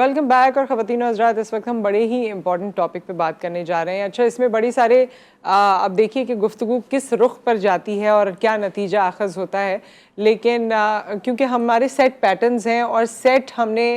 Welcome back. और ख़वातीन और हज़रात, इस वक्त हम बड़े ही इंपॉर्टेंट टॉपिक पे बात करने जा रहे हैं। अच्छा, इसमें बड़ी सारे अब देखिए कि गुफ्तगू किस रुख पर जाती है और क्या नतीजा आखज़ होता है, लेकिन क्योंकि हमारे सेट पैटर्न्स हैं और सेट हमने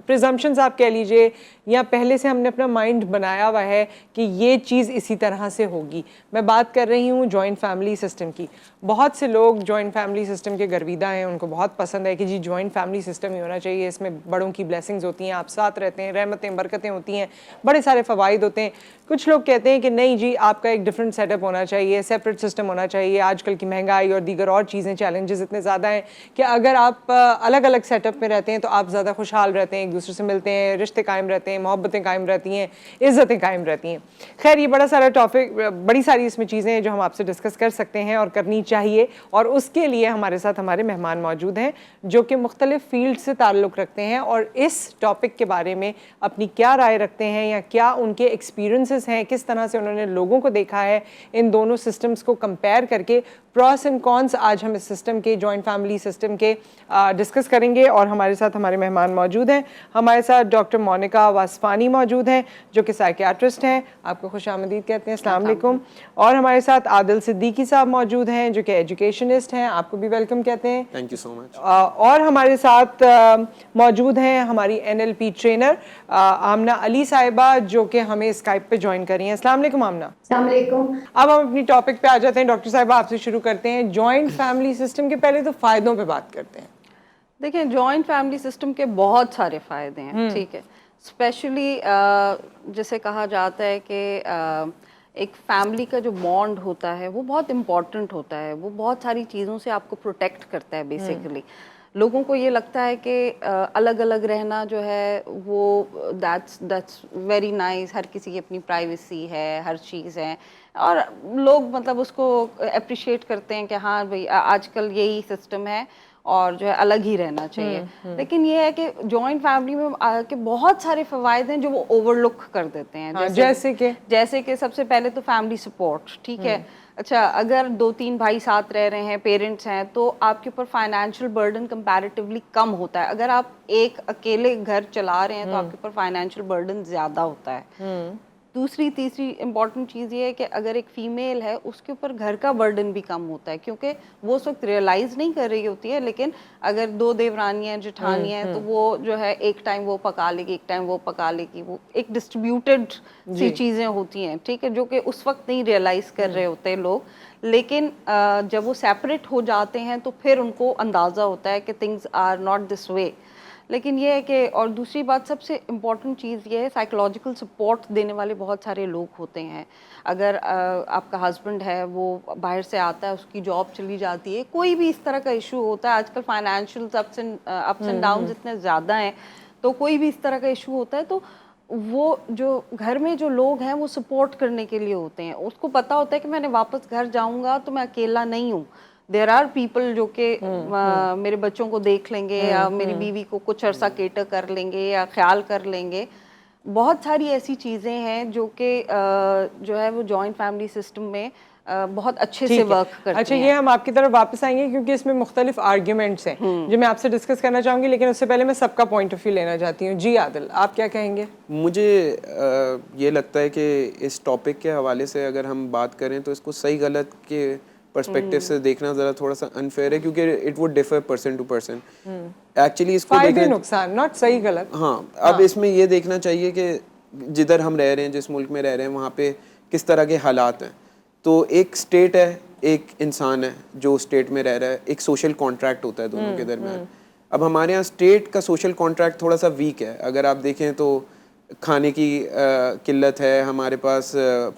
प्रिजम्पशंस आप कह लीजिए, या पहले से हमने अपना माइंड बनाया हुआ है कि ये चीज़ इसी तरह से होगी। मैं बात कर रही हूँ जॉइंट फैमिली सिस्टम की। बहुत से लोग जॉइंट फैमिली सिस्टम के गर्विदा हैं, उनको बहुत पसंद है कि जी जॉइंट फैमिली सिस्टम ही होना चाहिए, इसमें बड़ों की ब्लेसिंग्स होती हैं, आप साथ रहते हैं, रहमतें बरकतें होती हैं, बड़े सारे फ़वाइद होते हैं। कुछ लोग कहते हैं कि नहीं जी, आपका एक डिफरेंट सेटअप होना चाहिए, सेपरेट सिस्टम होना चाहिए। आजकल की महंगाई और दीगर और चीज़ें, चैलेंजेस इतने ज़्यादा हैं कि अगर आप अलग अलग सेटअप में रहते हैं तो आप ज़्यादा खुशहाल रहते हैं, एक दूसरे से मिलते हैं, रिश्ते कायम रहते हैं, मोहब्बतें कायम रहती हैं, इज़्ज़तें कायम रहती हैं। खैर, ये बड़ा सारा टॉपिक, बड़ी सारी इसमें चीज़ें हैं जो हम आपसे डिस्कस कर सकते हैं और करनी चाहिए। और उसके लिए हमारे साथ हमारे मेहमान मौजूद हैं जो कि मुख्तलिफ फील्ड से ताल्लुक़ रखते हैं और इस टॉपिक के बारे में अपनी क्या राय रखते हैं या क्या उनके एक्सपीरियंसेस हैं, किस तरह से उन्होंने लोगों को देखा है, इन दोनों सिस्टम्स को कंपेयर करके प्रॉस एंड कॉन्स आज हम इस सिस्टम के, जॉइंट फैमिली सिस्टम के डिस्कस करेंगे। और हमारे साथ हमारे मेहमान मौजूद हैं। हमारे साथ डॉक्टर मोनिका वासफ़ानी मौजूद हैं जो कि साइकियाट्रिस्ट हैं, आपको खुशामदीद कहते हैं, अस्सलाम वालेकुम। और हमारे साथ आदिल सिद्दीकी साहब मौजूद हैं जो कि एजुकेशनिस्ट हैं, आपको भी वेलकम कहते हैं। Thank you so much. और हमारे साथ मौजूद हैं हमारी NLP ट्रेनर आमना अली साहिबा जो कि हमें स्काइप पे ज्वाइन करी हैं। अस्सलाम वालेकुम आमना। अस्सलाम वालेकुम। अब हम अपनी टॉपिक पे आ जाते हैं। डॉक्टर साहिबा, आपसे शुरू करते हैं। जॉइंट फैमिली सिस्टम के पहले तो फ़ायदों पे बात करते हैं। देखिए, जॉइंट फैमिली सिस्टम के बहुत सारे फ़ायदे हैं, ठीक है। स्पेशली जैसे कहा जाता है कि एक फैमिली का जो बॉन्ड होता है वो बहुत इम्पॉर्टेंट होता है, वो बहुत सारी चीज़ों से आपको प्रोटेक्ट करता है बेसिकली। लोगों को ये लगता है कि अलग अलग रहना जो है वो दैट्स वेरी नाइस, हर किसी की अपनी प्राइवेसी है, हर चीज़ है, और लोग मतलब उसको अप्रिशिएट करते हैं कि हाँ भाई आजकल यही सिस्टम है और जो है अलग ही रहना चाहिए। लेकिन ये है कि जॉइंट फैमिली में के बहुत सारे फ़वाइद हैं जो वो ओवरलुक कर देते हैं। हाँ, जैसे अच्छा, ये हम आपकी तरफ वापस आएंगे क्योंकि इसमें मुख्तलिफ आर्ग्यूमेंट्स हैं जो मैं आपसे डिस्कस करना चाहूँगी, लेकिन उससे पहले मैं सबका पॉइंट ऑफ व्यू लेना चाहती हूँ। जी आदिल, आप क्या कहेंगे? मुझे ये लगता है कि इस टॉपिक के हवाले से अगर हम बात करें तो इसको सही गलत के पर्सपेक्टिव से देखना ज़रा थोड़ा सा अनफेयर है, क्योंकि it would differ person to person. Actually इसको फायदे नुकसान, नॉट सही गलत। हाँ, अब इसमें ये देखना चाहिए कि जिधर हम रह रहे हैं, जिस मुल्क में रह रहे हैं, वहाँ पे किस तरह के हालात हैं। तो एक स्टेट है, एक इंसान है जो स्टेट में रह रहा है, एक सोशल कॉन्ट्रैक्ट होता है दोनों के दरमियान। अब हमारे यहाँ स्टेट का सोशल कॉन्ट्रैक्ट थोड़ा सा वीक है। अगर आप देखें तो खाने की किल्लत है, हमारे पास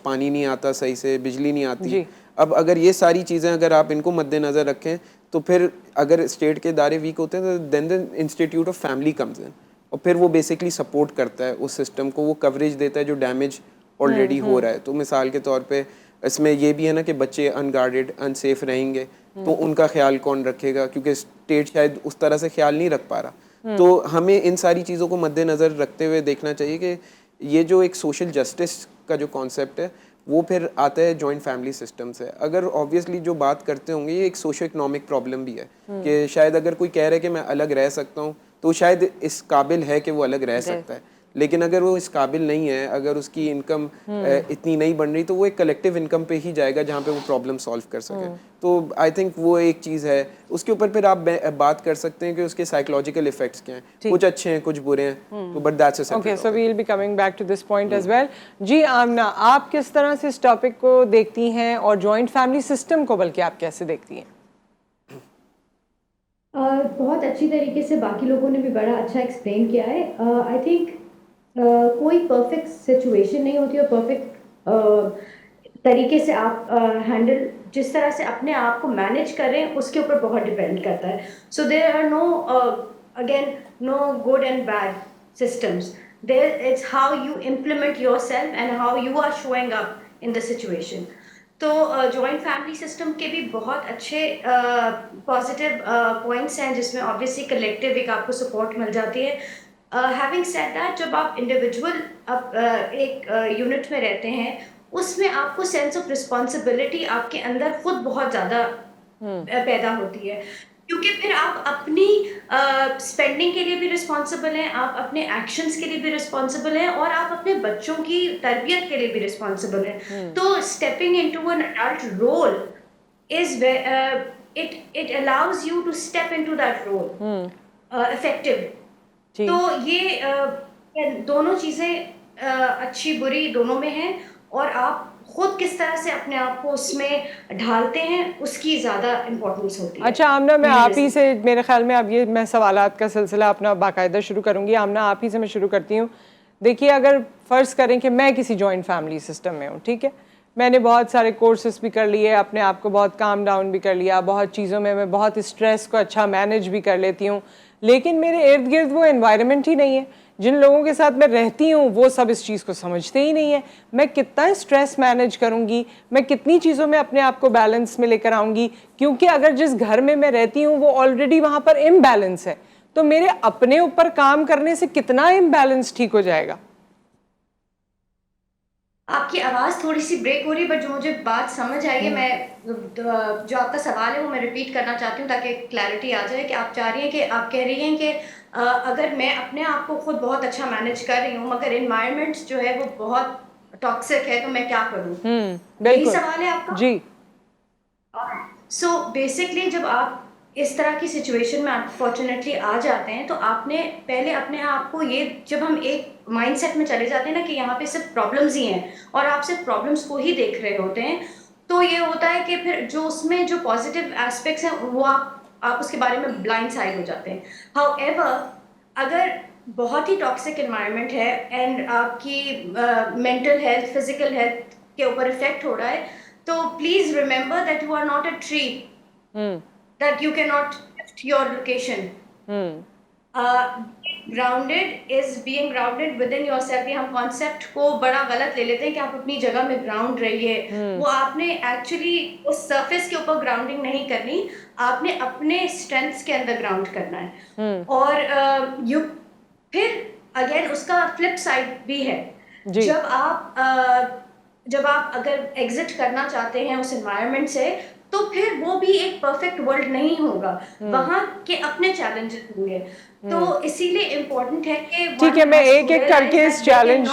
पानी नहीं आता सही से, बिजली नहीं आती। अब अगर ये सारी चीज़ें अगर आप इनको मद्देनज़र रखें तो फिर अगर स्टेट के इदारे वीक होते हैं तो then the institute of family comes in, और फिर वो बेसिकली सपोर्ट करता है उस सिस्टम को, वो कवरेज देता है जो डैमेज ऑलरेडी हो रहा है। तो मिसाल के तौर पे इसमें ये भी है ना कि बच्चे अनगार्डेड, अनसेफ रहेंगे तो उनका ख्याल कौन रखेगा, क्योंकि स्टेट शायद उस तरह से ख्याल नहीं रख पा रहा। तो हमें इन सारी चीज़ों को मद्देनज़र रखते हुए देखना चाहिए कि ये जो एक सोशल जस्टिस का जो कॉन्सेप्ट है वो फिर आता है जॉइंट फैमिली सिस्टम से। अगर ऑब्वियसली जो बात करते होंगे ये एक सोशो इकोनॉमिक प्रॉब्लम भी है कि शायद अगर कोई कह रहा है कि मैं अलग रह सकता हूँ तो शायद इस काबिल है कि वो अलग रह सकता है। लेकिन अगर वो इस काबिल नहीं है, अगर उसकी इनकम इतनी नहीं बन रही, तो वो एक कलेक्टिव इनकम पे ही जाएगा जहाँ पे वो प्रॉब्लम सॉल्व कर सके। तो आई थिंक वो एक चीज़ है। उसके ऊपर फिर आप बात कर सकते हैं कि उसके साइकोलॉजिकल इफेक्ट्स क्या हैं, कुछ अच्छे हैं कुछ बुरे हैं, तो but that's a separate okay, so we will be coming back to this point as well. Ji Amna, आप किस तरह से इस टॉपिक को देखती हैं और जॉइंट फैमिली सिस्टम को बल्कि आप कैसे देखती हैं? बहुत अच्छी तरीके से बाकी लोगों ने भी बड़ा अच्छा एक्सप्लेन किया है। आई थिंक कोई परफेक्ट सिचुएशन नहीं होती और परफेक्ट तरीके से आप हैंडल जिस तरह से अपने आप को मैनेज कर रहे हैं उसके ऊपर बहुत डिपेंड करता है। So there are no again no good and bad systems, there it's how you implement yourself and how you are showing up in the situation. तो जॉइंट फैमिली सिस्टम के भी बहुत अच्छे पॉजिटिव पॉइंट्स हैं जिसमें obviously collective एक आपको support मिल जाती है। हैविंग सेड दैट, जब आप इंडिविजुअल एक यूनिट में रहते हैं उसमें आपको सेंस ऑफ रिस्पॉन्सिबिलिटी आपके अंदर खुद बहुत ज़्यादा पैदा होती है, क्योंकि फिर आप अपनी स्पेंडिंग के लिए भी रिस्पॉन्सिबल हैं, आप अपने एक्शंस के लिए भी रिस्पॉन्सिबल हैं और आप अपने बच्चों की तरबियत के लिए भी रिस्पॉन्सिबल हैं। तो stepping into an adult role is it allows you to step into that role effectively. तो ये दोनों चीज़ें अच्छी बुरी दोनों में हैं और आप खुद किस तरह से अपने आप को उसमें ढालते हैं उसकी ज़्यादा इम्पोर्टेंस होती है। अच्छा आमना, मैं आप ही से, मेरे ख्याल में अब ये मैं सवालात का सिलसिला अपना बाकायदा शुरू करूँगी। आमना, आप ही से मैं शुरू करती हूँ। देखिए, अगर फ़र्ज़ करें कि मैं किसी जॉइंट फैमिली सिस्टम में हूँ, ठीक है, मैंने बहुत सारे कोर्सेज भी कर लिए, अपने आप को बहुत काम डाउन भी कर लिया, बहुत चीज़ों में मैं बहुत स्ट्रेस को अच्छा मैनेज भी कर लेती हूँ, लेकिन मेरे इर्द गिर्द वो एनवायरनमेंट ही नहीं है। जिन लोगों के साथ मैं रहती हूँ वो सब इस चीज़ को समझते ही नहीं है। मैं कितना स्ट्रेस मैनेज करूँगी, मैं कितनी चीज़ों में अपने आप को बैलेंस में लेकर आऊँगी, क्योंकि अगर जिस घर में मैं रहती हूँ वो ऑलरेडी वहाँ पर इम्बैलेंस है, तो मेरे अपने ऊपर काम करने से कितना इम्बैलेंस ठीक हो जाएगा? आपकी आवाज़ थोड़ी सी ब्रेक हो रही है, बट जो मुझे बात समझ आई है, मैं जो आपका सवाल है वो मैं रिपीट करना चाहती हूँ ताकि क्लैरिटी आ जाए। कि आप चाह रही हैं कि आप कह रही हैं कि अगर मैं अपने आप को खुद बहुत अच्छा मैनेज कर रही हूँ मगर एनवायरनमेंट जो है वो बहुत टॉक्सिक है, तो मैं क्या करूँ? यही सवाल है आपका? जी। सो बेसिकली जब आप इस तरह की सिचुएशन में अनफॉर्चुनेटली आ जाते हैं तो आपने पहले अपने आप को ये, जब हम एक माइंडसेट में चले जाते हैं ना कि यहाँ पे सिर्फ प्रॉब्लम्स ही हैं और आप सिर्फ प्रॉब्लम्स को ही देख रहे होते हैं, तो ये होता है कि फिर जो उसमें जो पॉजिटिव एस्पेक्ट्स हैं वो आप उसके बारे में ब्लाइंड साइड हो जाते हैं। हाउएवर, अगर बहुत ही टॉक्सिक एनवायरनमेंट है एंड आपकी मेंटल हेल्थ, फिजिकल हेल्थ के ऊपर इफेक्ट हो रहा है, तो please remember that you are not a tree, that you cannot shift your location. Grounded is being grounded within yourself। ये हम कॉन्सेप्ट को बड़ा गलत ले लेते हैं कि आप अपनी जगह में ग्राउंड रहिए। वो आपने एक्चुअली उस सरफेस के ऊपर ग्राउंडिंग नहीं करनी, आपने अपने स्ट्रेंथ्स के अंदर ग्राउंड करना है। और फिर अगेन उसका फ्लिप साइड भी है। जब आप अगर एग्जिट करना चाहते हैं उस एनवायरनमेंट से, तो फिर वो भी एक परफेक्ट वर्ल्ड नहीं होगा, वहाँ के अपने चैलेंजेस होंगे। तो इसीलिए इम्पोर्टेंट है कि ठीक है, मैं एक एक करके इस चैलेंज,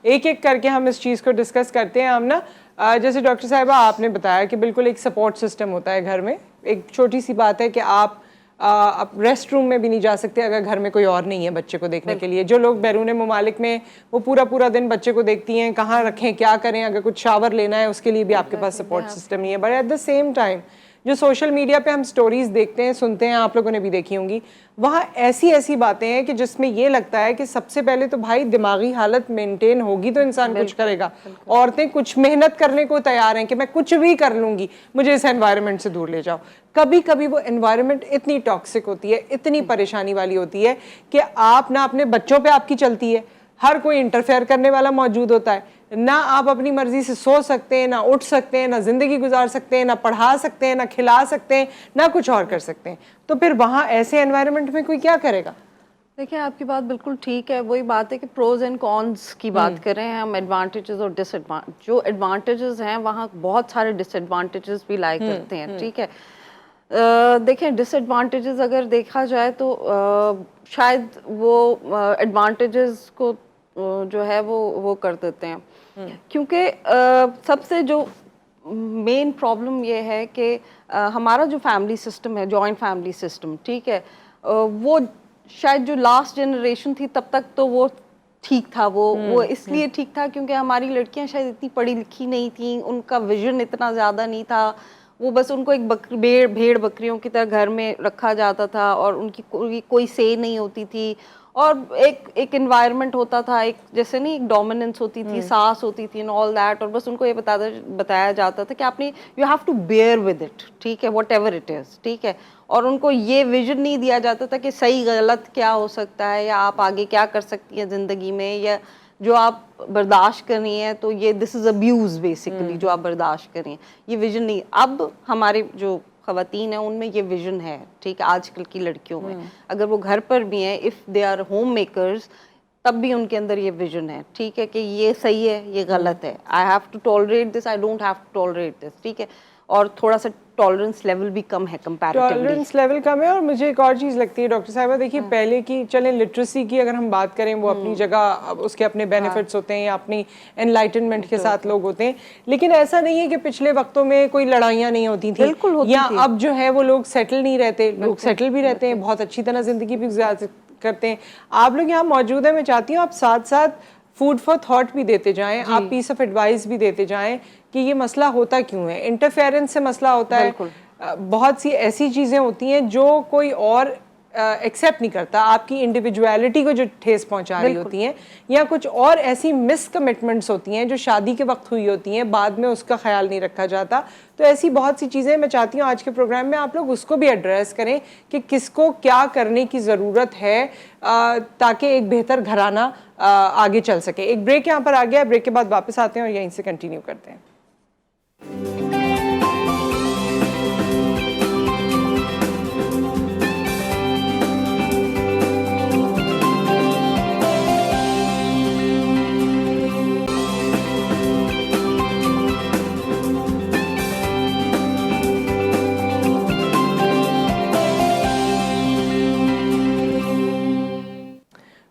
एक एक करके हम इस चीज़ को डिस्कस करते हैं। हम ना जैसे डॉक्टर साहिबा आपने बताया कि बिल्कुल एक सपोर्ट सिस्टम होता है घर में। एक छोटी सी बात है कि आप रेस्ट रूम में भी नहीं जा सकते अगर घर में कोई और नहीं है बच्चे को देखने के लिए। जो लोग बैरून ममालिक में वो पूरा दिन बच्चे को देखती हैं, कहाँ रखें, क्या करें, अगर कुछ शावर लेना है उसके लिए भी आपके पास सपोर्ट सिस्टम नहीं है। But at the same time जो सोशल मीडिया पे हम स्टोरीज देखते हैं, सुनते हैं, आप लोगों ने भी देखी होंगी, वहाँ ऐसी बातें हैं कि जिसमें ये लगता है कि सबसे पहले तो भाई दिमागी हालत मेंटेन होगी तो इंसान कुछ करेगा। औरतें कुछ मेहनत करने को तैयार हैं कि मैं कुछ भी कर लूँगी, मुझे इस एनवायरनमेंट से दूर ले जाओ। कभी कभी वो एनवायरनमेंट इतनी टॉक्सिक होती है, इतनी परेशानी वाली होती है कि आप ना अपने बच्चों पे आपकी चलती है, हर कोई इंटरफेयर करने वाला मौजूद होता है, ना आप अपनी मर्जी से सो सकते हैं, ना उठ सकते हैं, ना जिंदगी गुजार सकते हैं, ना पढ़ा सकते हैं, ना खिला सकते हैं, ना कुछ और कर सकते हैं। तो फिर वहाँ ऐसे एनवायरनमेंट में कोई क्या करेगा? देखिए, आपकी बात बिल्कुल ठीक है। वही बात है कि प्रोज एंड कॉन्स की बात कर रहे हैं हम, एडवांटेजेस और डिसएडवांटेज। जो एडवांटेजेस हैं वहाँ बहुत सारे डिसएडवांटेजेस भी लाई करते हैं, ठीक है। देखें डिसएडवांटेजेस अगर देखा जाए तो शायद वो एडवांटेजेस को जो है वो कर देते हैं, क्योंकि सबसे जो मेन प्रॉब्लम ये है कि हमारा जो फैमिली सिस्टम है, जॉइंट फैमिली सिस्टम, ठीक है, वो शायद जो लास्ट जनरेशन थी तब तक तो वो ठीक था, वो इसलिए ठीक था क्योंकि हमारी लड़कियां शायद इतनी पढ़ी लिखी नहीं थी, उनका विजन इतना ज़्यादा नहीं था, वो बस उनको एक भेड़ बकरियों की तरह घर में रखा जाता था और उनकी कोई से नहीं होती थी, और एक एनवायरनमेंट होता था, एक जैसे नहीं एक डोमिनेंस होती थी, सास होती थी एंड ऑल दैट, और बस उनको ये बताया जाता था कि आपने you have to bear with it, ठीक है, वट एवर इट इज़, ठीक है, और उनको ये विजन नहीं दिया जाता था कि सही गलत क्या हो सकता है या आप आगे क्या कर सकती हैं ज़िंदगी में, या जो आप बर्दाश्त कर रही हैं तो ये दिस इज़ अब्यूज़ बेसिकली, जो आप बर्दाश्त कर रही हैं, ये विजन नहीं। अब हमारे जो ख़वातीन हैं उनमें ये विजन है, ठीक है, आजकल की लड़कियों में, अगर वो घर पर भी हैं, if they are home makers, तब भी उनके अंदर ये विजन है, ठीक है, कि ये सही है, ये गलत है, I have to tolerate this, I don't have to tolerate this, ठीक है, और थोड़ा सा टॉलरेंस लेवल भी कम है कंपैरेटिवली, टॉलरेंस लेवल कम है। और मुझे एक और चीज़ लगती है डॉक्टर साहिबा, देखिए पहले की चलें लिटरेसी की अगर हम बात करें, वो अपनी जगह उसके अपने बेनिफिट्स होते हैं या अपनी एनलाइटनमेंट के साथ लोग होते हैं, लेकिन ऐसा नहीं है कि पिछले वक्तों में कोई लड़ाइयाँ नहीं होती थी, बिल्कुल होती या थी। अब जो है वो लोग सेटल नहीं रहते, लोग सेटल भी रहते हैं, बहुत अच्छी तरह जिंदगी भी गुजार करते हैं। आप लोग यहाँ मौजूद हैं, मैं चाहती हूँ आप साथ साथ फूड फॉर थॉट भी देते जाएं, आप पीस ऑफ एडवाइस भी देते जाएं कि ये मसला होता क्यों है, इंटरफेरेंस से मसला होता है, बहुत सी ऐसी चीज़ें होती हैं जो कोई और एक्सेप्ट नहीं करता, आपकी इंडिविजुअलिटी को जो ठेस पहुंचा रही होती हैं, या कुछ और ऐसी मिस कमिटमेंट्स होती हैं जो शादी के वक्त हुई होती हैं, बाद में उसका ख्याल नहीं रखा जाता। तो ऐसी बहुत सी चीज़ें मैं चाहती हूँ आज के प्रोग्राम में आप लोग उसको भी एड्रेस करें कि किसको क्या करने की ज़रूरत है ताकि एक बेहतर घराना आगे चल सके। एक ब्रेक यहाँ पर आ गया, ब्रेक के बाद वापस आते हैं और यहीं से कंटिन्यू करते हैं।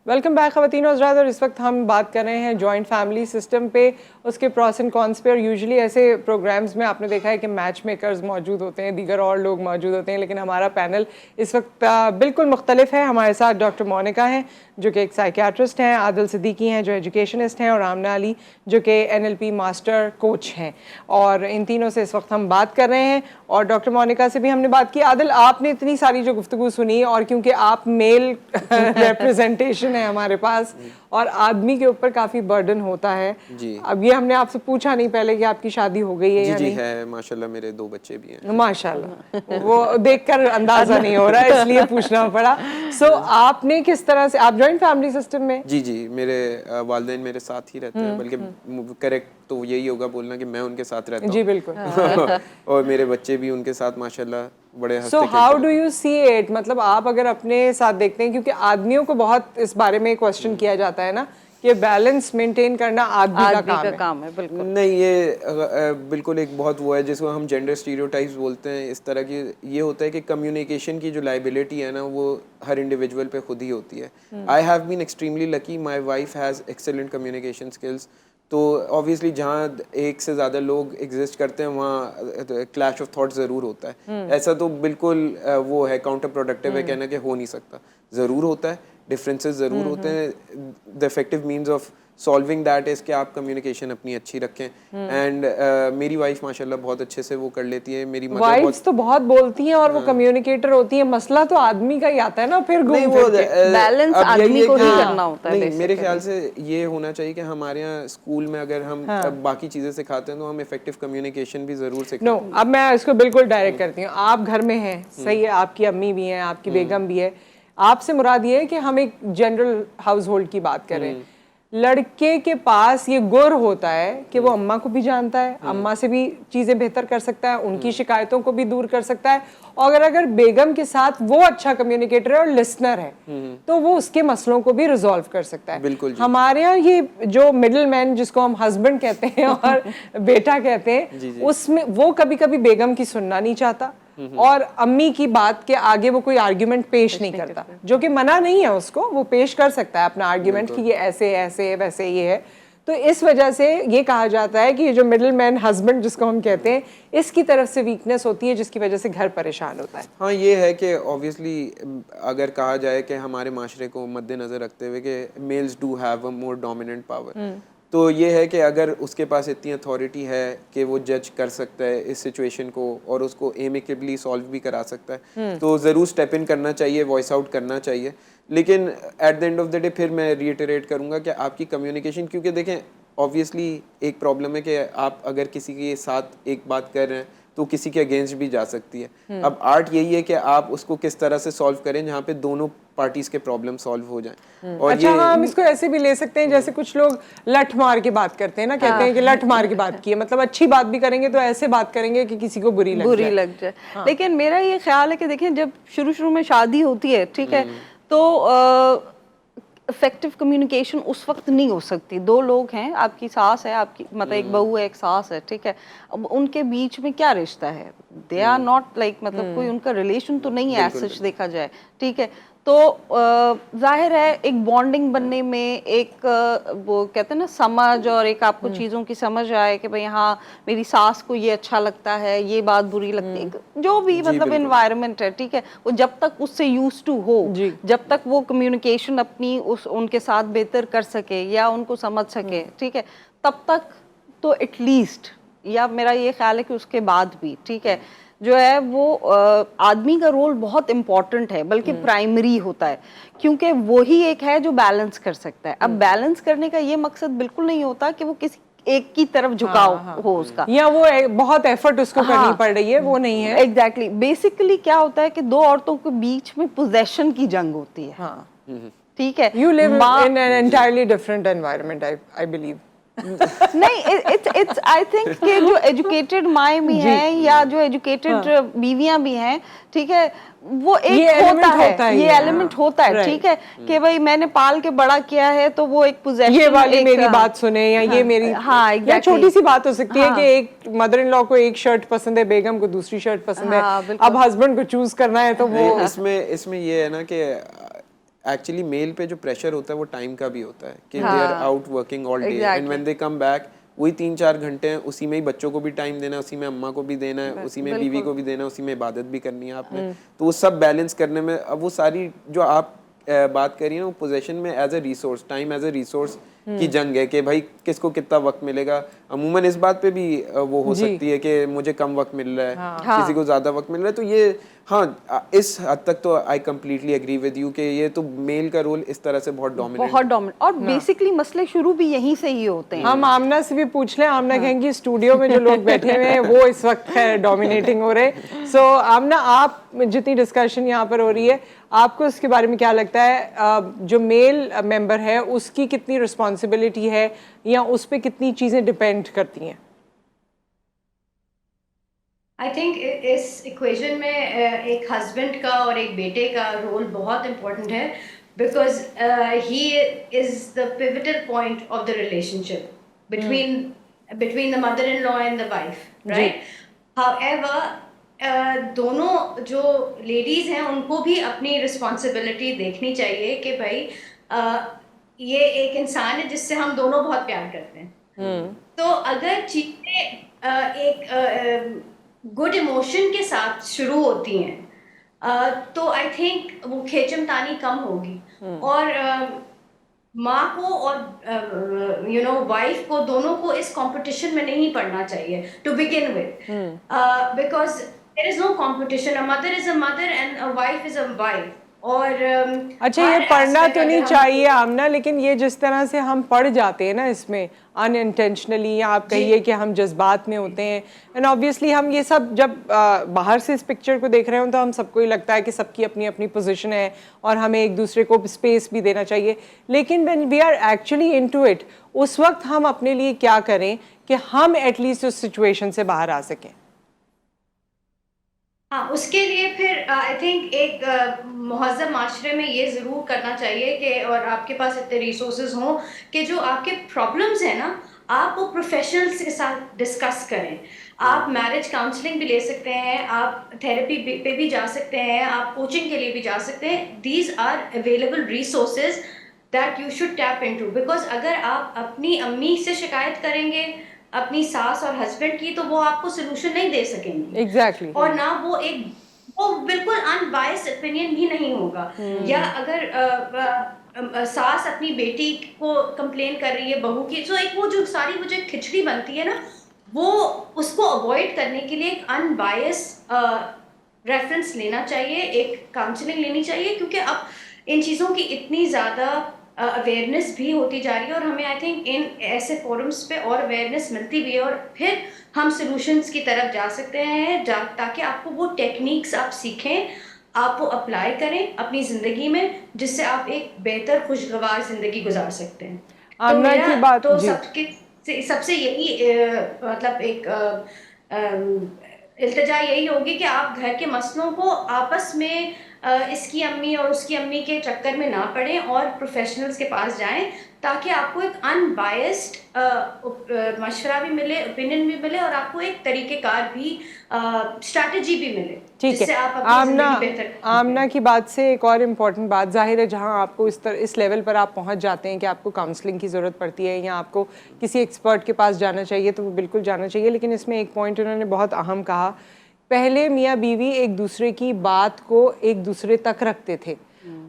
वेलकम बैक ख़वातीन और हज़रात, और इस वक्त हम बात कर रहे हैं जॉइंट फैमिली सिस्टम पे, उसके प्रॉस एंड कॉन्स पे। और यूजुअली ऐसे प्रोग्राम्स में आपने देखा है कि मैच मेकर्स मौजूद होते हैं, दीगर और लोग मौजूद होते हैं, लेकिन हमारा पैनल इस वक्त बिल्कुल मुख्तलिफ है। हमारे साथ डॉक्टर मोनिका हैं जो कि एक साइकियाट्रिस्ट हैं, आदिल सिद्दीकी हैं जो एजुकेशनिस्ट हैं, और आमना अली जो कि NLP मास्टर कोच हैं, और इन तीनों से इस वक्त हम बात कर रहे हैं। और डॉक्टर मोनिका से भी हमने बात की। आदिल, आपने इतनी सारी जो गुफ्तगू सुनी, और क्योंकि आप मेल रिप्रेजेंटेशन है हमारे पास और आदमी के ऊपर काफ़ी बर्डन होता है जी। अब ये हमने आपसे पूछा नहीं पहले कि आपकी शादी हो गई है या नहीं? है, माशाल्लाह मेरे 2 बच्चे भी हैं। माशाल्लाह वो देखकर अंदाजा नहीं हो रहा है, इसलिए पूछना पड़ा। सो आपने किस तरह से, आप जॉइंट फैमिली सिस्टम में? जी, मेरे वालिदैन मेरे साथ ही रहते हैं, बल्कि करेक्ट तो यही होगा बोलना कि मैं उनके साथ रहता हूँ। जी बिल्कुल। और मेरे बच्चे भी उनके साथ माशाल्लाह बड़े हंसते so how do you see it, मतलब आप अगर अपने साथ देखते हैं, क्योंकि आदमियों को बहुत इस बारे में क्वेश्चन किया जाता है ना कि बैलेंस मेंटेन करना आदमी का काम है। बिल्कुल नहीं, ये बिल्कुल एक बहुत वो है जिसको हम जेंडर स्टीरियोटाइप्स बोलते हैं, इस तरह की। ये होता है कि कम्युनिकेशन की जो लाइबिलिटी है ना, वो हर इंडिविजुअल पे खुद ही होती है। I have been extremely lucky, my wife has excellent communication skills. तो ऑब्वियसली जहाँ एक से ज़्यादा लोग एग्जिस्ट करते हैं वहाँ क्लैश ऑफ थॉट ज़रूर होता है। ऐसा तो बिल्कुल वो है, काउंटर प्रोडक्टिव है कहना कि हो नहीं सकता, ज़रूर होता है, डिफरेंसेस ज़रूर होते हैं। The effective means of solving that is कि आप कम्युनिकेशन अपनी अच्छी रखें। एंड मेरी वाइफ माशाल्लाह बहुत अच्छे से वो कर लेती है। मेरी मदर वाइफ्स तो बहुत बोलती हैं और वो कम्युनिकेटर होती है, मसला तो आदमी का ही आता है ना फिर घूम फिर के। बैलेंस आदमी को ही करना होता है। नहीं, मेरे ख्याल से ये होना चाहिए कि हमारे यहाँ स्कूल में अगर हम बाकी चीज़ें सिखाते हैं तो हम इफेक्टिव कम्युनिकेशन भी ज़रूर सिखाते हैं। अब मैं इसको बिल्कुल डायरेक्ट करती हूँ। आप घर में हैं, सही है, आपकी अम्मी भी हैं, आपकी बेगम भी है, आपसे मुराद ये है कि हम एक जनरल हाउस होल्ड की बात करें। लड़के के पास ये गुर होता है कि वो अम्मा को भी जानता है, अम्मा से भी चीज़ें बेहतर कर सकता है, उनकी शिकायतों को भी दूर कर सकता है, और अगर बेगम के साथ वो अच्छा कम्युनिकेटर है और लिसनर है तो वो उसके मसलों को भी रिजॉल्व कर सकता है। बिल्कुल जी। हमारे यहाँ ये जो मिडिल मैन जिसको हम हस्बैंड कहते हैं और बेटा कहते हैं, उसमें वो कभी कभी बेगम की सुनना नहीं चाहता, और अम्मी की बात के आगे वो कोई आर्ग्यूमेंट पेश नहीं करता, जो कि मना नहीं है उसको, वो पेश कर सकता है अपना आर्ग्यूमेंट कि ये ऐसे ऐसे वैसे ये है। तो इस वजह से ये कहा जाता है कि ये जो मिडिल मैन हस्बैंड जिसको हम कहते हैं, इसकी तरफ से वीकनेस होती है, जिसकी वजह से घर परेशान होता है। हाँ, ये है कि ऑब्वियसली अगर कहा जाए कि हमारे माशरे को मद्देनज़र रखते हुए कि males do have a more dominant power, तो ये है कि अगर उसके पास इतनी अथॉरिटी है कि वो जज कर सकता है इस सिचुएशन को और उसको एमिकेबली सॉल्व भी करा सकता है, तो ज़रूर स्टेप इन करना चाहिए, वॉइस आउट करना चाहिए। लेकिन at the end of the day फिर मैं रिइटरेट करूँगा कि आपकी कम्युनिकेशन, क्योंकि देखें ऑब्वियसली एक प्रॉब्लम है कि आप अगर किसी के साथ एक बात कर रहे हैं तो किसी के अगेंस्ट भी जा सकती है। अब आर्ट यही है कि आप उसको किस तरह से सॉल्व करें जहाँ पे दोनों पार्टीज के प्रॉब्लम सॉल्व हो जाएं। और अच्छा, हाँ, हम इसको ऐसे भी ले सकते हैं जैसे कुछ लोग लठ मार के बात करते हैं ना, कहते हैं कि लठ मार के बात की है, मतलब अच्छी बात भी करेंगे तो ऐसे बात करेंगे कि किसी को बुरी लग जाए। लेकिन मेरा ये ख्याल है कि देखिए, जब शुरू में शादी होती है, ठीक है, तो इफेक्टिव कम्युनिकेशन उस वक्त नहीं हो सकती। दो लोग हैं, आपकी सास है, आपकी मतलब एक बहू है, एक सास है, ठीक है, अब उनके बीच में क्या रिश्ता है? दे आर नॉट लाइक, मतलब कोई उनका रिलेशन तो नहीं है एज सच देखा जाए, ठीक है। तो जाहिर है एक बॉन्डिंग बनने में एक वो कहते हैं ना समझ, और एक आपको चीज़ों की समझ आए कि भाई हाँ मेरी सास को ये अच्छा लगता है, ये बात बुरी लगती है, जो भी मतलब एनवायरनमेंट है, ठीक है, वो जब तक उससे यूज्ड टू हो, जब तक वो कम्युनिकेशन अपनी उनके साथ बेहतर कर सके या उनको समझ सके, ठीक है, तब तक तो एटलीस्ट, या मेरा ये ख्याल है कि उसके बाद भी, ठीक है, जो है वो आदमी का रोल बहुत इम्पोर्टेंट है, बल्कि प्राइमरी होता है, क्योंकि वो ही एक है जो बैलेंस कर सकता है। अब बैलेंस करने का ये मकसद बिल्कुल नहीं होता कि वो किसी एक की तरफ झुकाव हो उसका, या वो बहुत एफर्ट उसको करनी पड़ रही है, वो नहीं है। एग्जैक्टली। बेसिकली क्या होता है कि दो औरतों के बीच में पोजेशन की जंग होती है, ठीक है। You live in an entirely different environment, I believe. नहीं, इट्स आई थिंक कि जो एजुकेटेड माएँ भी हैं या जो एजुकेटेड बीवियां भी हैं, ठीक है, वो एक होता है, ये एलिमेंट होता है, ठीक है, कि भाई मैंने पाल के बड़ा किया है तो वो एक पोजेशन, ये वाली मेरी बात सुने, या ये मेरी, हाँ, या छोटी सी बात हो सकती है कि एक मदर इन लॉ को एक शर्ट पसंद है, बेगम को दूसरी शर्ट पसंद है, अब हस्बैंड को चूज करना है तो वो इसमें ये है ना कि एक्चुअली मेल पे जो प्रेशर होता है वो टाइम का भी होता है कि they are out working all day and when they come back, वही 3-4 घंटे हैं, उसी में ही बच्चों को भी टाइम देना है, उसी में अम्मा को भी देना है, उसी में बीवी को भी देना है, उसी में इबादत भी करनी है आपने, तो वो सब बैलेंस करने में अब वो सारी जो आप बात करी है वो पोजीशन में as a resource, time as a resource की जंग है कि भाई किसको कितना वक्त मिलेगा। अमूमन इस बात पे भी वो हो सकती है कि मुझे कम वक्त मिल रहा है, किसी को ज्यादा वक्त मिल रहा है, तो ये हाँ इस हद तक तो I completely agree with you कि ये तो मेल का रोल इस तरह से बहुत डोमिनेंट और बेसिकली मसले शुरू भी यहीं से ही होते हैं। हम आमना से भी पूछ लें, आमना कहेंगी स्टूडियो में जो लोग बैठे हुए हैं वो इस वक्त है डोमिनेटिंग हो रहे। सो आमना, आप जितनी डिस्कशन यहाँ पर हो रही है, आपको इसके बारे में क्या लगता है, जो मेल मेंबर है उसकी कितनी रिस्पॉन्सिबिलिटी है या उस पर कितनी चीज़ें डिपेंड करती हैं? आई थिंक इस इक्वेशन में एक हस्बैंड का और एक बेटे का रोल बहुत इम्पोर्टेंट है, because he is the pivotal point of the relationship between the mother in law and the wife, right. However दोनों जो लेडीज हैं उनको भी अपनी रिस्पॉन्सिबिलिटी देखनी चाहिए कि भाई ये एक इंसान है जिससे हम दोनों बहुत प्यार करते हैं। तो अगर चीजें एक गुड इमोशन के साथ शुरू होती हैं तो आई थिंक वो खींचमतानी कम होगी, और माँ को और वाइफ को दोनों को इस कंपटीशन में नहीं पड़ना चाहिए to begin with, because there is no competition. A mother is a mother and a wife is a wife. और अच्छा, ये पढ़ना तो नहीं चाहिए आमना, लेकिन ये जिस तरह से हम पढ़ जाते हैं ना इसमें अनइंटेंशनली, या आप कहिए कि हम जज्बात में होते हैं, एंड ऑब्वियसली हम ये सब जब बाहर से इस पिक्चर को देख रहे हो तो हम सबको ही लगता है कि सबकी अपनी अपनी पोजीशन है और हमें एक दूसरे को स्पेस भी देना चाहिए, लेकिन when we are actually into it, उस वक्त हम अपने लिए क्या करें कि हम एटलीस्ट उस सिचुएशन से बाहर आ सकें? हाँ, उसके लिए फिर आई थिंक एक मुहज़्ज़ब माशरे में ये ज़रूर करना चाहिए कि और आपके पास इतने रिसोर्सेज हों कि जो आपके प्रॉब्लम्स हैं ना आप वो प्रोफेशनल्स के साथ डिस्कस करें। आप मैरिज काउंसलिंग भी ले सकते हैं, आप थेरेपी पे भी जा सकते हैं, आप कोचिंग के लिए भी जा सकते हैं। These are available resources that you should tap into, because अगर आप अपनी अम्मी से शिकायत करेंगे, अपनी सास और हस्बैंड की, तो वो आपको सोल्यूशन नहीं दे सकेंगे। एग्जैक्टली। और ना वो बिल्कुल अनबायस्ड ओपिनियन भी नहीं होगा। या अगर सास अपनी बेटी को कंप्लेन कर रही है बहू की, तो एक वो जो खिचड़ी बनती है ना, वो उसको अवॉइड करने के लिए एक अनबायस रेफरेंस लेना चाहिए, एक काउंसलिंग लेनी चाहिए, क्योंकि अब इन चीज़ों की इतनी ज़्यादा अवेयरनेस भी होती जा रही है, और हमें आई थिंक इन ऐसे फोरम्स पे और अवेयरनेस मिलती भी है, और फिर हम सॉल्यूशंस की तरफ जा सकते हैं, ताकि आपको वो टेक्निक्स आप सीखें, आप वो अप्लाई करें अपनी ज़िंदगी में, जिससे आप एक बेहतर खुशगवार ज़िंदगी गुजार सकते हैं। तो आमना मेरा की बात तो जी। सबसे यही मतलब एक इल्तिजा यही होगी कि आप घर के मसलों को आपस में इसकी अम्मी और उसकी अम्मी के चक्कर में ना पड़ें, और प्रोफेशनल्स के पास जाएं, ताकि आपको एक अनबायस्ड मशवरा भी मिले, ओपिनियन भी मिले, और आपको एक तरीक़ेकार भी स्ट्रैटेजी भी मिले, ठीक है। जिससे आप अपनी आमना ज़िंदगी बेहतर कर सकते आमना हैं। की बात से एक और इम्पॉर्टेंट बात, जाहिर है जहां आपको इस लेवल पर आप पहुंच जाते हैं कि आपको काउंसलिंग की ज़रूरत पड़ती है या आपको किसी एक्सपर्ट के पास जाना चाहिए, तो वो बिल्कुल जाना चाहिए। लेकिन इसमें एक पॉइंट उन्होंने बहुत अहम कहा, पहले मियाँ बीवी एक दूसरे की बात को एक दूसरे तक रखते थे।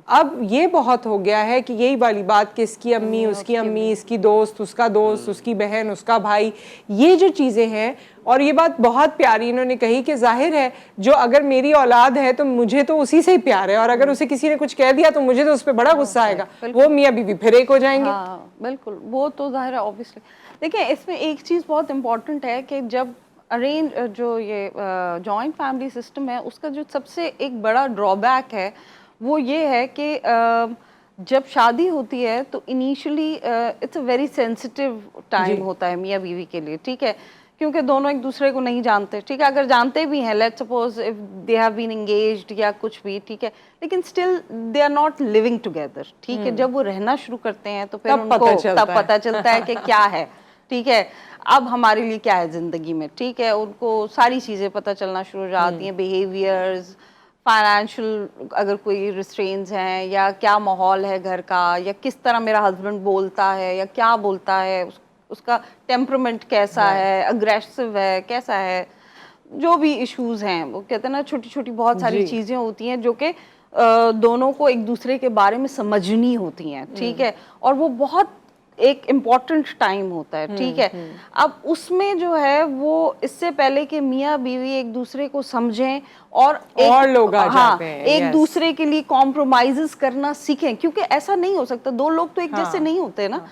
अब ये बहुत हो गया है कि यही वाली बात कि इसकी अम्मी, उसकी अम्मी, इसकी दोस्त, उसकी बहन, उसका भाई, ये जो चीज़ें हैं। और ये बात बहुत प्यारी इन्होंने कही कि जाहिर है जो अगर मेरी औलाद है तो मुझे तो उसी से ही प्यार है, और अगर उसे किसी ने कुछ कह दिया तो मुझे तो उस पर बड़ा गुस्सा आएगा, वो मियाँ बीवी फिर एक हो जाएंगे। हाँ बिल्कुल, वो तो जाहिर है ऑब्वियसली। देखिए इसमें एक चीज़ बहुत इम्पॉर्टेंट है कि जब अरेंज जो ये जॉइंट फैमिली सिस्टम है, उसका जो सबसे एक बड़ा ड्रॉबैक है वो ये है कि जब शादी होती है तो initially it's a very sensitive time होता है मियाँ बीवी के लिए, ठीक है, क्योंकि दोनों एक दूसरे को नहीं जानते, ठीक है, अगर जानते भी हैं, let's suppose if they have been engaged या कुछ भी, ठीक है, लेकिन still they are not living together, ठीक है, जब वो रहना शुरू करते हैं तो फिर उनको तब पता चलता है कि क्या है, ठीक है, अब हमारे लिए क्या है ज़िंदगी में, ठीक है, उनको सारी चीज़ें पता चलना शुरू हो जाती हैं, बिहेवियर्स, फाइनेंशियल अगर कोई रिस्ट्रेंट्स हैं, या क्या माहौल है घर का, या किस तरह मेरा हस्बैंड बोलता है या क्या बोलता है, उसका टेम्परामेंट कैसा है, अग्रेसिव है, कैसा है, जो भी इश्यूज हैं, वो कहते हैं ना छोटी छोटी बहुत सारी चीज़ें होती हैं जो कि दोनों को एक दूसरे के बारे में समझनी होती हैं, ठीक है, और वो बहुत एक इम्पॉर्टेंट टाइम होता है, ठीक है। अब उसमें जो है वो इससे पहले कि मियाँ बीवी एक दूसरे को समझें और लोग आ जाते हैं, एक दूसरे के लिए कॉम्प्रोमाइजेस करना सीखें, क्योंकि ऐसा नहीं हो सकता, दो लोग तो एक जैसे नहीं होते ना,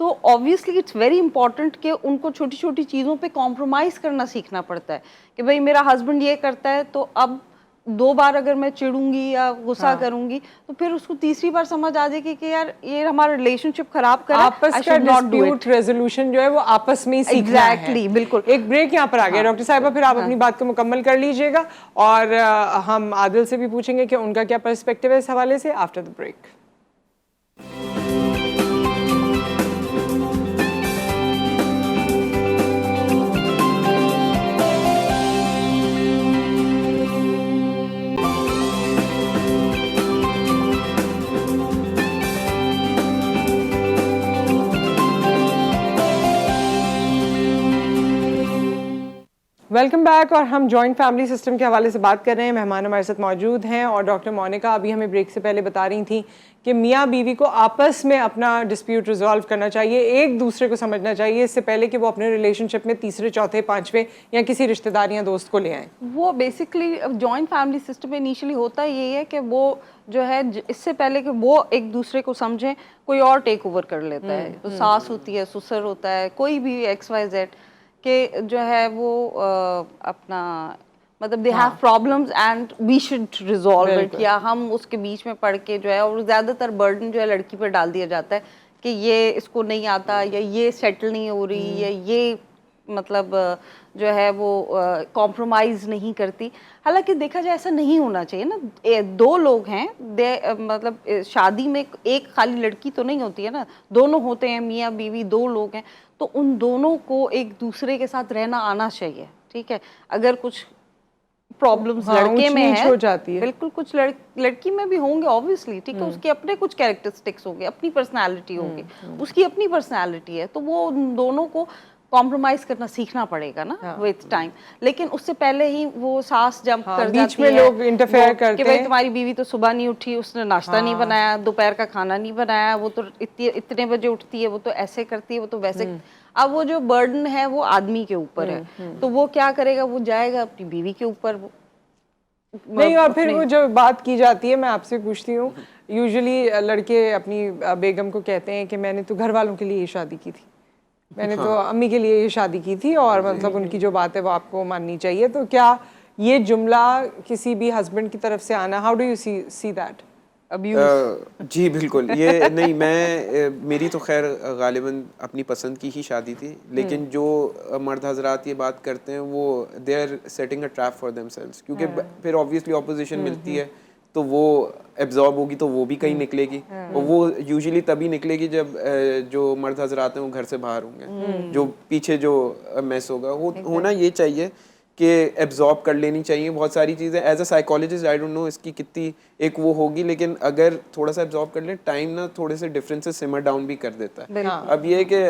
तो ऑब्वियसली इट्स वेरी इंपॉर्टेंट कि उनको छोटी छोटी चीज़ों पे कॉम्प्रोमाइज़ करना सीखना पड़ता है कि भाई मेरा हस्बैंड ये करता है तो अब 2 बार अगर मैं चिढ़ूंगी या गुस्सा करूंगी तो फिर उसको तीसरी बार समझ आ जाएगी कि यार ये हमारा रिलेशनशिप खराब कर रहा है, आपस का डिस्प्यूट रेजोल्यूशन जो है वो आपस में ही सीखना है। एग्जैक्टली, बिल्कुल। एक ब्रेक यहाँ पर आ गया डॉक्टर साहिबा, फिर आप अपनी बात को मुकम्मल कर लीजिएगा, और हम आदिल से भी पूछेंगे कि उनका क्या पर्सपेक्टिव है इस हवाले से after the break. Welcome back. और हम जॉइंट फैमिली सिस्टम के हवाले से बात कर रहे हैं। मेहमान हमारे साथ मौजूद हैं, और डॉक्टर मोनिका अभी हमें ब्रेक से पहले बता रही थी कि मियाँ बीवी को आपस में अपना डिस्प्यूट रिजॉल्व करना चाहिए, एक दूसरे को समझना चाहिए, इससे पहले कि वो अपने रिलेशनशिप में तीसरे चौथे पांचवें या किसी रिश्तेदार या दोस्त को ले आएँ। वो बेसिकली जॉइंट फैमिली सिस्टम में इनिशियली होता यही है कि वो जो है इससे पहले कि वो एक दूसरे को समझें, कोई और टेक ओवर कर लेता है, तो सास होती है, ससुर होता है, कोई भी XYZ के जो है वो अपना मतलब they have problems and we should resolve it, या हम उसके बीच में पड़ के जो है, और ज़्यादातर बर्डन जो है लड़की पर डाल दिया जाता है कि ये इसको नहीं आता, या ये सेटल नहीं हो रही, या ये मतलब जो है वो कॉम्प्रोमाइज़ नहीं करती। हालांकि देखा जाए ऐसा नहीं होना चाहिए ना, दो लोग हैं, मतलब शादी में एक खाली लड़की तो नहीं होती है ना, दोनों होते हैं, मियाँ बीवी दो लोग हैं, तो उन दोनों को एक दूसरे के साथ रहना आना चाहिए, ठीक है। अगर कुछ प्रॉब्लम्स हाँ, लड़के में ऊंच-नीच है, हो जाती है। बिल्कुल कुछ लड़की में भी होंगे ऑब्वियसली, ठीक है। उसके अपने कुछ कैरेक्टरिस्टिक्स होंगे, अपनी पर्सनालिटी होगी, उसकी अपनी पर्सनालिटी है, तो वो उन दोनों को कॉम्प्रोमाइज करना सीखना पड़ेगा ना विद टाइम। लेकिन उससे पहले ही वो सास जंप कर बीच जाती में है, लोग इंटरफेयर करते कि भाई हैं। तुम्हारी बीवी तो सुबह नहीं उठी, उसने नाश्ता नहीं बनाया, दोपहर का खाना नहीं बनाया, वो तो इतने बजे उठती है, वो तो ऐसे करती है, वो तो वैसे। अब वो जो बर्डन है वो आदमी के ऊपर है, तो वो क्या करेगा, वो जाएगा अपनी बीवी के ऊपर। नहीं, और फिर वो जो बात की जाती है, मैं आपसे पूछती हूँ, यूजुअली लड़के अपनी बेगम को कहते हैं कि मैंने तो घर वालों के लिए ये शादी की थी, मैंने तो अम्मी के लिए ये शादी की थी, और मतलब उनकी जो बात है वो आपको माननी चाहिए। तो क्या ये जुमला किसी भी हस्बैंड की तरफ से आना, how do you see that abuse? जी बिल्कुल, ये नहीं, मेरी तो खैर गालिबन अपनी पसंद की ही शादी थी, लेकिन जो मर्द हजरात ये बात करते हैं वो they are setting a trap for themselves, क्योंकि फिर ऑब्वियसली ऑपोजिशन मिलती है तो वो एब्जॉर्ब होगी, तो वो भी कहीं निकलेगी, और वो यूजुअली तभी निकलेगी जब जो मर्द हजरात हैं वो घर से बाहर होंगे, जो पीछे जो मैस होगा होना ये चाहिए कि एब्जॉर्ब कर लेनी चाहिए बहुत सारी चीज़ें। As a psychologist I don't know इसकी कितनी एक वो होगी, लेकिन अगर थोड़ा सा एब्जॉर्ब कर लें, टाइम ना थोड़े से डिफरेंसेस सिमर डाउन भी कर देता है। अब ये है कि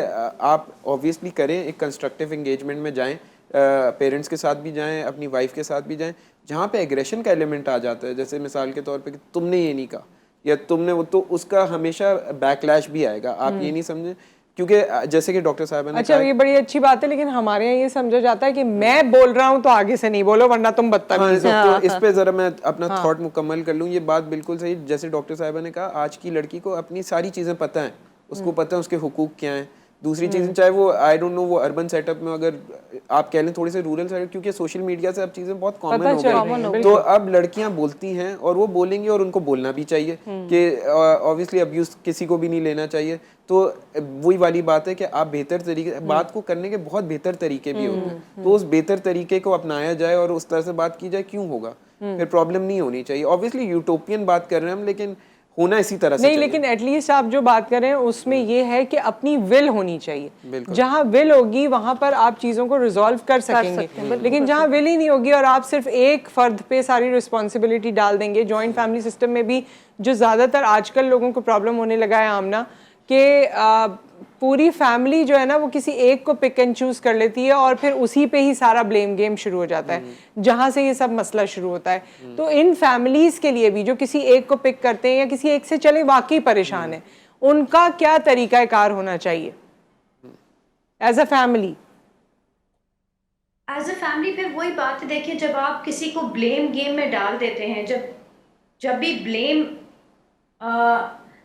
आप ऑब्वियसली करें, एक कंस्ट्रक्टिव एंगेजमेंट में जाएं, पेरेंट्स के साथ भी जाएं, अपनी वाइफ के साथ भी जाएं, जहाँ पे एग्रेशन का एलिमेंट आ जाता है, जैसे मिसाल के तौर पे कि तुमने ये नहीं कहा या तुमने वो, तो उसका हमेशा बैकलैश भी आएगा। आप ये नहीं समझें, क्योंकि जैसे कि डॉक्टर साहब ने अच्छा, ये बड़ी अच्छी बात है, लेकिन हमारे यहाँ ये समझा जाता है कि मैं बोल रहा हूँ तो आगे से नहीं बोलो वरना तुम बदतमीज हो। तो इस पे जरा मैं अपना थॉट मुकम्मल कर लूँ। ये बात बिल्कुल सही, जैसे डॉक्टर साहब ने कहा, आज की लड़की को अपनी सारी चीज़ें पता हैं, उसको पता है उसके हुकूक क्या हैं। दूसरी चीज़ें, चाहे वो आई डोंट नो वो अर्बन सेटअप में, अगर आप कह लें थोड़े से रूरल साइड, क्योंकि सोशल मीडिया से अब चीज़ें बहुत कॉमन हो गई, तो अब लड़कियां बोलती हैं और वो बोलेंगी, और उनको बोलना भी चाहिए कि ऑब्वियसली अब्यूज किसी को भी नहीं लेना चाहिए। तो वही वाली बात है कि आप बेहतर तरीके, बात को करने के बहुत बेहतर तरीके भी होते हैं, तो उस बेहतर तरीके को अपनाया जाए और उस तरह से बात की जाए, क्यों होगा, फिर प्रॉब्लम नहीं होनी चाहिए। ऑब्वियसली यूटोपियन बात कर रहे हैं हम, लेकिन होना इसी तरह से नहीं, लेकिन एटलीस्ट आप जो बात कर रहे हैं उसमें ये है कि अपनी विल होनी चाहिए। जहां विल होगी वहां पर आप चीज़ों को रिजॉल्व कर सकेंगे, लेकिन जहां विल ही नहीं होगी और आप सिर्फ एक फर्द पे सारी रिस्पॉन्सिबिलिटी डाल देंगे। जॉइंट फैमिली सिस्टम में भी जो ज़्यादातर आजकल लोगों को प्रॉब्लम होने लगा है आमना, कि पूरी फैमिली जो है ना वो किसी एक को पिक एंड चूज कर लेती है और फिर उसी पे ही सारा ब्लेम गेम शुरू हो जाता है, जहां से ये सब मसला शुरू होता है। तो इन फैमिलीज के लिए भी जो किसी एक को पिक करते हैं या किसी एक से चले वाकई परेशान है, उनका क्या तरीका कार होना चाहिए as a family? As a family फिर वही बात है, देखिए जब आप किसी को ब्लेम गेम में डाल देते हैं, जब भी ब्लेम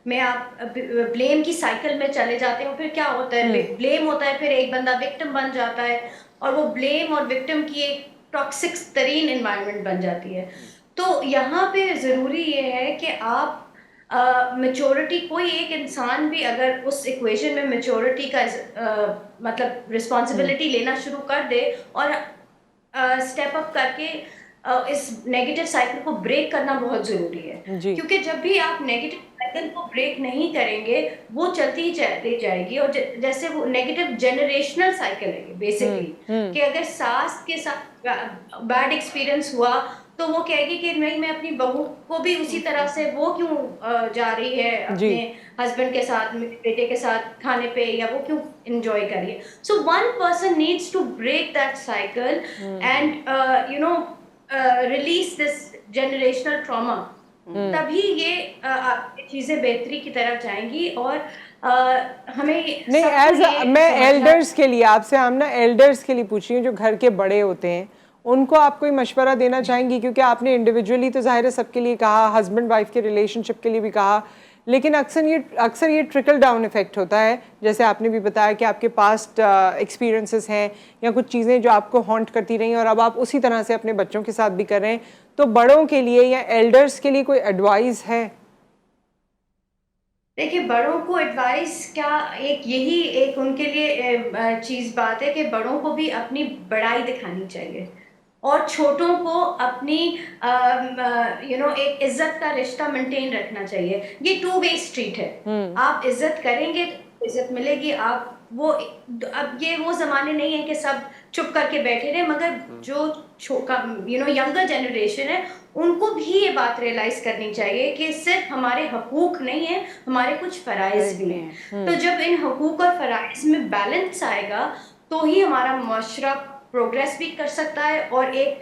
में आप ब्लेम की साइकिल में चले जाते हो, फिर क्या होता है, ब्लेम होता है, फिर एक बंदा विक्टिम बन जाता है, और वो ब्लेम और विक्टिम की एक टॉक्सिक तरीन एनवायरनमेंट बन जाती है। तो यहाँ पे ज़रूरी ये है कि आप मेच्योरिटी, कोई एक इंसान भी अगर उस इक्वेशन में मेच्योरिटी का मतलब रिस्पॉन्सिबिलिटी लेना शुरू कर दे और स्टेप अप करके इस नेगेटिव साइकिल को ब्रेक करना बहुत ज़रूरी है, क्योंकि जब भी आप नेगेटिव साइकिल को ब्रेक नहीं करेंगे वो चलती ही चलती जाएगी। और जैसे वो नेगेटिव जनरेशनल साइकिल है बेसिकली, कि अगर सास के साथ बैड एक्सपीरियंस हुआ तो वो कहेगी कि नहीं, मैं अपनी बहू को भी उसी तरह से, वो क्यों जा रही है अपने हस्बैंड के साथ, बेटे के साथ खाने पे, या वो क्यों एंजॉय कर रही है। So one person needs to break that cycle and you know release this generational trauma, तभी ये चीजें बेहतरी की तरफ जाएंगी। और हमें नहीं, एज मैं एल्डर्स के लिए आपसे, हम ना एल्डर्स के लिए पूछ रही हूँ जो घर के बड़े होते हैं, उनको आप कोई मशवरा देना चाहेंगी? क्योंकि आपने इंडिविजुअली तो ज़ाहिर है सबके लिए कहा, हस्बैंड वाइफ के रिलेशनशिप के लिए भी कहा, लेकिन अक्सर ये ट्रिकल डाउन इफेक्ट होता है, जैसे आपने भी बताया कि आपके पास्ट एक्सपीरियंसेस हैं या कुछ चीज़ें जो आपको हॉन्ट करती रही और अब आप उसी तरह से अपने बच्चों के साथ भी कर रहे हैं। तो बड़ों के लिए या एल्डर्स के लिए कोई एडवाइस है? देखिए, बड़ों को एडवाइस क्या, यही एक उनके लिए चीज़ बात है कि बड़ों को भी अपनी बड़ाई दिखानी चाहिए और छोटों को अपनी एक इज्जत का रिश्ता मेंटेन रखना चाहिए। ये टू वे स्ट्रीट है, आप इज्जत करेंगे तो इज्जत मिलेगी, आप वो अब ये वो ज़माने नहीं है कि सब चुप करके बैठे रहे, मगर जो यंगर जनरेशन है उनको भी ये बात रियलाइज करनी चाहिए कि सिर्फ हमारे हकूक नहीं है, हमारे कुछ फ़राइज़ भी हैं। तो जब इन हकूक और फ़राइज़ में बैलेंस आएगा तो ही हमारा माशरा प्रोग्रेस भी कर सकता है और एक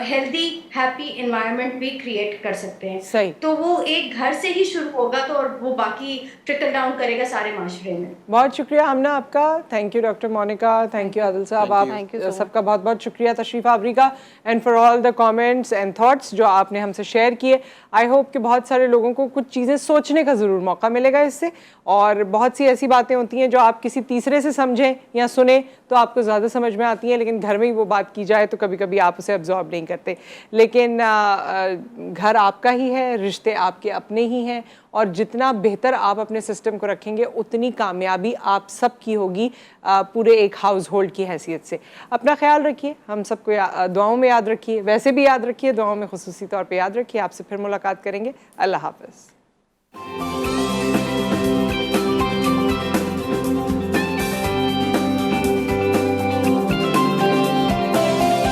हेल्दी हैप्पी एनवायरनमेंट भी क्रिएट कर सकते हैं। सही। तो वो एक घर से ही शुरू होगा तो और वो बाकी ट्रिकल डाउन करेगा सारे माशरे में। बहुत शुक्रिया आमना आपका, thank you doctor Monica, thank you Adil sahab, आप Thank you so much. सबका बहुत बहुत शुक्रिया तशरीफ़ आवरी का, and for all the comments and thoughts जो आपने हमसे शेयर किए। आई होप कि बहुत सारे लोगों को कुछ चीज़ें सोचने का ज़रूर मौका मिलेगा इससे, और बहुत सी ऐसी बातें होती हैं जो आप किसी तीसरे से समझें या सुने तो आपको ज़्यादा समझ में आती हैं, लेकिन घर में ही वो बात की जाए तो कभी कभी आप उसे अब्जॉर्ब नहीं करते। लेकिन घर आपका ही है, रिश्ते आपके अपने ही हैं, और जितना बेहतर आप अपने सिस्टम को रखेंगे उतनी कामयाबी आप सब की होगी पूरे एक हाउस होल्ड की हैसियत से। अपना ख्याल रखिए, हम सबको दुआओं में याद रखिए, वैसे भी याद रखिए, दुआओं में खुसूसी तौर पे याद रखिए। आपसे फिर मुलाकात करेंगे। अल्लाह हाफ़िज़।